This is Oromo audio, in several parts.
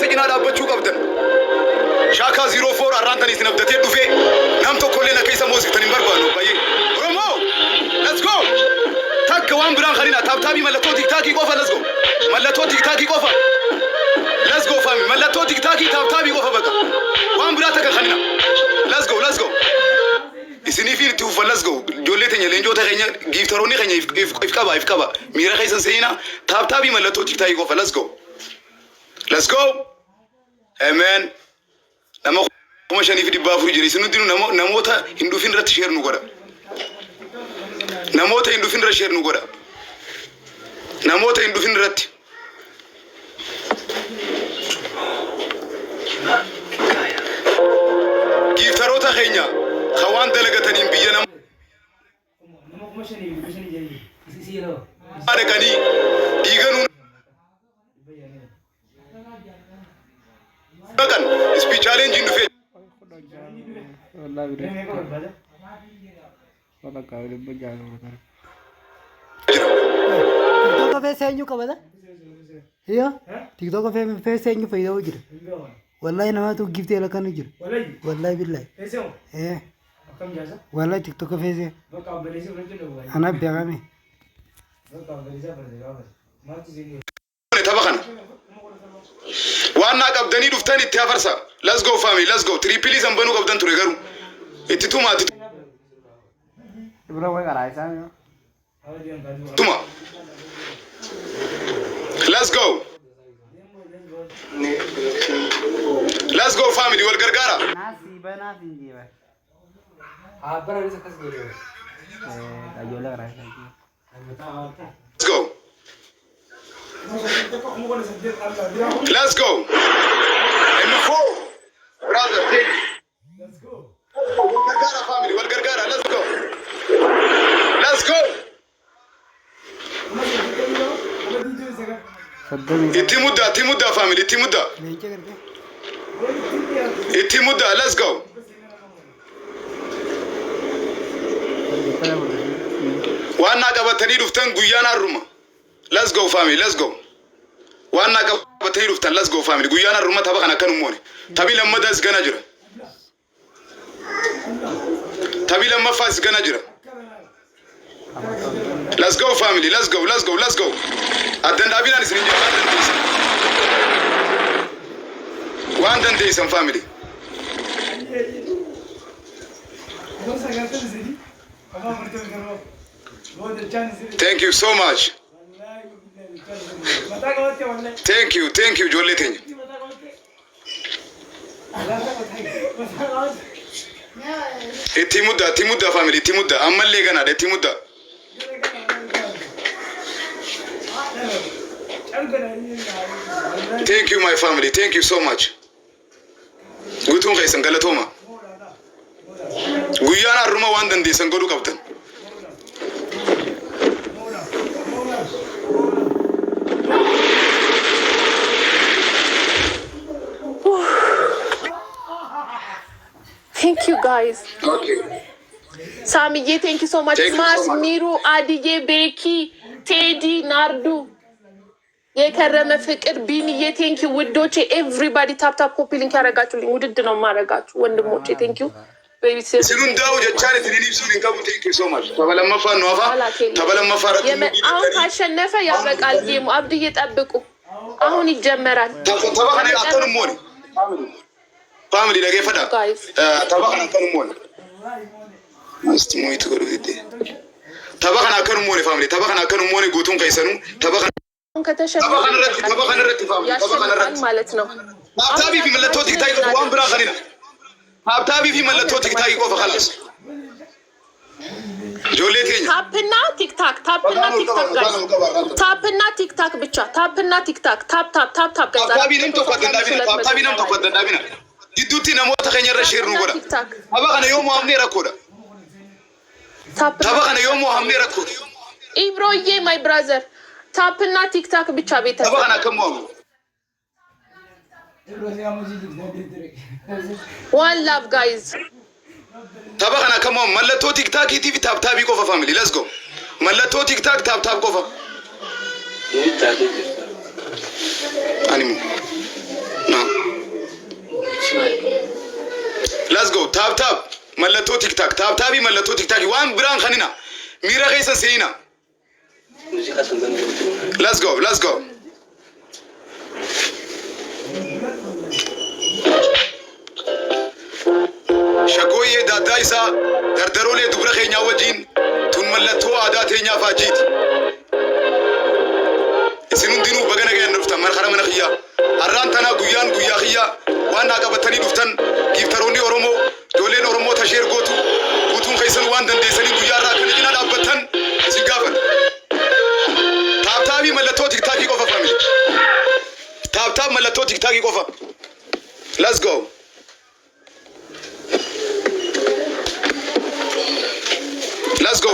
سجنا دابچو قبدن شاكا 04 arrantanis nabdate dufe nam to kolle na kaisa mozik tanin barbano baye romo let's go tak wan bran kharina tabtabi malato tiktaki qofa let's go malato tiktaki qofa let's go fami malato tiktaki tabtabi qofa baka wan bran tak kharina let's go isini fi tu fa let's go joletenya lenjo ta khenya giftaroni khenya ifkaba mira khaisa seyina tabtabi malato tiktaki qofa let's go amen nama kuma shani fi dibba furu jiri sunu dinu namota hindu fin rat share nu goda namota hindu fin rat share nu goda namota hindu fin rat giftarota khenya khawan dalagatanin biyana nama kuma shani jiri sisiro ada gani diganu bagan speech challenge in the face wallahi bire wala kaawle bajalo TikTok पे सेंजू का बता हिया TikTok पे सेंजू फायदा हो जिर wallahi ना तू गिफ्ट याला करने जिर wallahi बिल्लाह कैसे हो कम जासा wallahi TikTok पे से वो काबले से बोलते लोग انا बेगा में वो काबले से बोलते लोग मार चीजें تبخنا وانا قبدني دفتاني تافرسا let's go family let's go triple زنبنو قبدن تريغرو اتتوما ibro way garay sa tuma let's go family wal gargara nasi bana finjiba abara se kas gelo ayola garay let's go let's go M4 brother let's go Gargara family wal gargara let's go اتمدا family اتمدا let's go وانا قبتني دفتن غيانا روما let's go family let's go وانا قبتني دفتن let's go family غيانا روما تبخنا كانوا موني تبي لما داس غناجرا تبي لما فاس غناجرا let's go family let's go ادن ابينا نسنجا وان دن دي سم family thank you so much thank you joletenya etimuda family etimuda amalle gana de etimuda thank you my family thank you so much gutun kaysan galatoma guyana ruma wandan de sangodu kaptan thank you guys okay Samiye thank you so much Mars Miru Adiye Beki Teddy Nardu የከረመ ፍቅር ቢኒዬ thank you ውዶቼ everybody tap copy link ያረጋችሁልኝ ውድድ ነው ማረጋችሁ ወንድሞቼ thank you baby sis ሲሉን ዳው ጀቻለ ትንሊብሱን እንካቡ thank you so much ተበለማፋ ነው አፋ ተበለማፋ ረት አሁን ካሸነፈ ያበቃል ጌሙ አብድዬ ጠብቁ አሁን ይጀመራል ተበከነ አተንም ሞኒ family ለገ ፈዳ ተበከነ አተንም ሞኒ አስቲ ሞይት ጎሩ ዲቴ ተበከነ አተንም ሞኒ family ተበከነ አተንም ሞኒ ጎቱን ከይሰኑ ተበከነ ከተሸነፈ ተበከነ ማለት ነው ሀብታቢ في ملتو تيكتاي وان برا خلينا ሀብታቢ في ملتو تيكتاي ቆፈ خلاص ጆሌቴኛ ታፕና ቲክታክ ታፕና ቲክታክ ብቻ ታፕና ቲክታክ ታፕ ገዛ ሀብታቢ ነም ተቆደንዳቢና ዲዱቲ ነሞተ ከኘረ ሼር ነው ጎዳ ተበከነ ዮሞ አምኔ ረኮዳ ተበከነ ዮሞ አምኔ ረኮዳ ኢብሮዬ ማይ ብራዘር ታፕና ቲክታክ ብቻ ቤተሰብ ተበከነ ከሞሙ one love guys تبغنا كمان ملتو تيك تاك تي في تاب تابي كوفا فاميلي ليتس جو ملتو تيك تاك تاب كوفا انيمو نا ملتو تيك تاك تاب تابي ملتو تيك تاك وان بران خنينا ميرا غيسا سينا let's go شكوية دادايسا دردرولي دبرا خينيا وجين تون ملتو عاداتينيا فاجيت سنون دينو بغنا غير نفتن مرخرا من خيا arrantana guyyan guyya khiyya waan qabatanii dhuftan giftaroonni oromoo dooleen oromoo tasheer gootu guutuun keessan waan dandeessanii guyyaa irraa kan ijina dhaabbatan isin gaafan taabtaabii mallattoo tiktaakii qofa family taabtaab mallattoo tiktaakii qofa let's go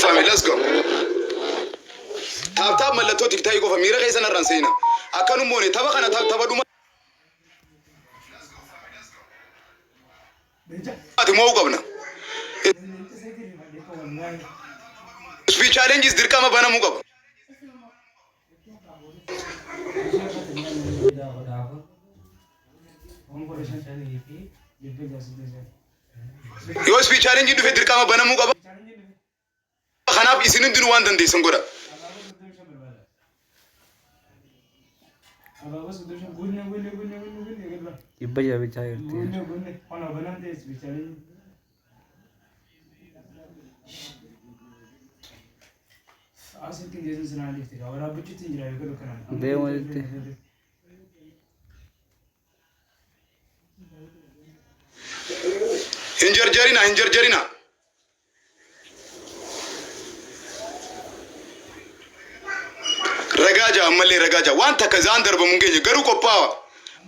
family let's go taabtaab mallattoo tiktaakii qofa miira keessan irraan seena akkanumoone tapha kana taphadhuma ati moo qabna speech challenges dirqama banamuu qaba yoo speech challenge dhufe dirqama banamuu qaba kanaaf isin hundinuu waan dandeessan godha Ibaya bicara itu. Demo itu. Injar jarina. Ragaja ammallee ragaja waan takka zaan darbamu hin geenye garuu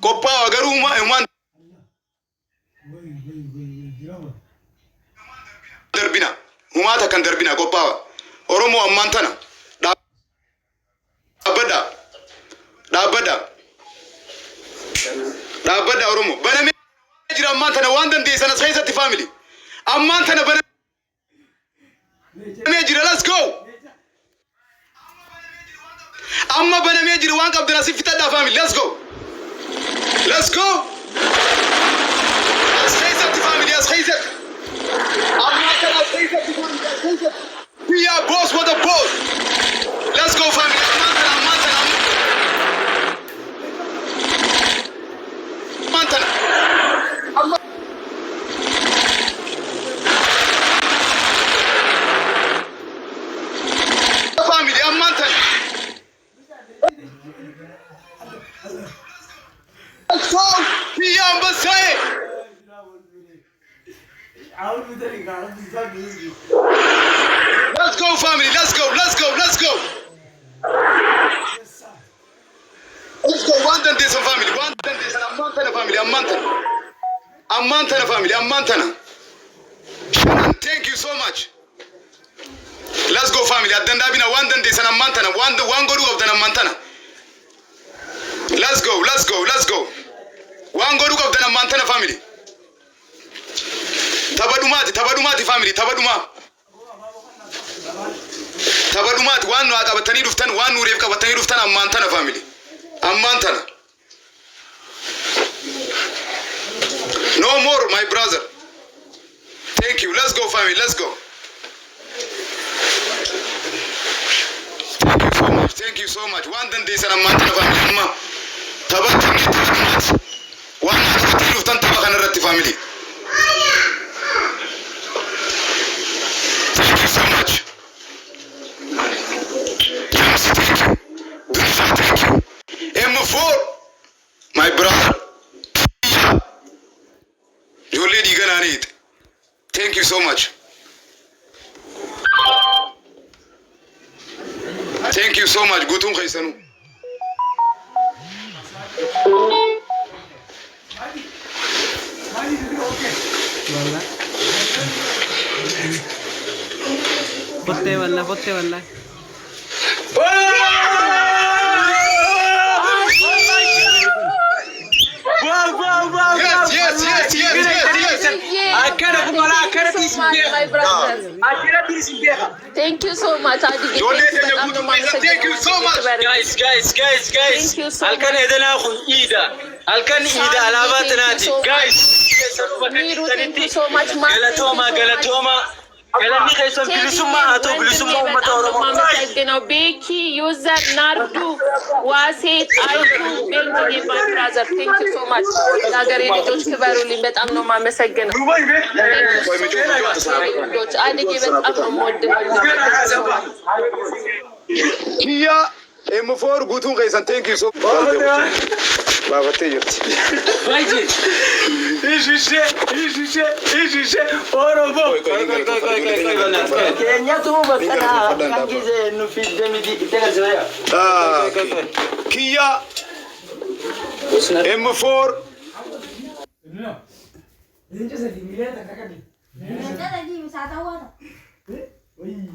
qophaawa garuu waan darbina humaa takkan darbina qophaawa oromoo ammaan tana dhaabbadha oromoo banamee jira ammaan tana waan dandeessan as keessatti family ammaan tana banamee jira let's go amma banamee jira waan qabdana si fitadha family let's go as keessatti family as keessatti amma kana as keessatti family we are boss for the boss let's go family amma family amma let's go Piyamba say let's go family let's go one day some family one day some amantana family amantana thank you so much let's go family adanda bina one day some amantana one godu of the amantana let's go one godu of the amantana family tabadumati family tabadumati one qabatani duftan one nureef qabatani duftan amantana family amantana no more my brother thank you let's go family let's go thank you so much one day sana amantana family amma tabatani one qabatani duftan tabakana ratti family thank you so much thank you M4 my brother you lady gonna need thank you so much thank you so much gutun khaysanu Potte walla yes thank you so much thank you so much guys thank you so much alkan edana khu ida alabatnati guys Miru, thank you so much. Galatoma. Galanni keessan bilisummaa haa ta'u bilisummaa uummata Oromoo. Beeki, User, Nardu, Wasit, Aidu, Benji, my brother. Thank you so much. Nagari ልጆች ክበሩልኝ። በጣም ነው የማመሰግነው። ልጆች አድጌ በጣም ነው የምወደው። ኪያ M4 ጉቱን ከይሰን ቴንክ ዩ ሶ ባባቴ ይርት ኦሮሞ ኬኛቱ በቀና ካንጊዜ ኑፊት ደሚዲ ተገዘያ ኪያ M4 Ini jadi milih tak kakak ni. Ini jadi misal tahu apa?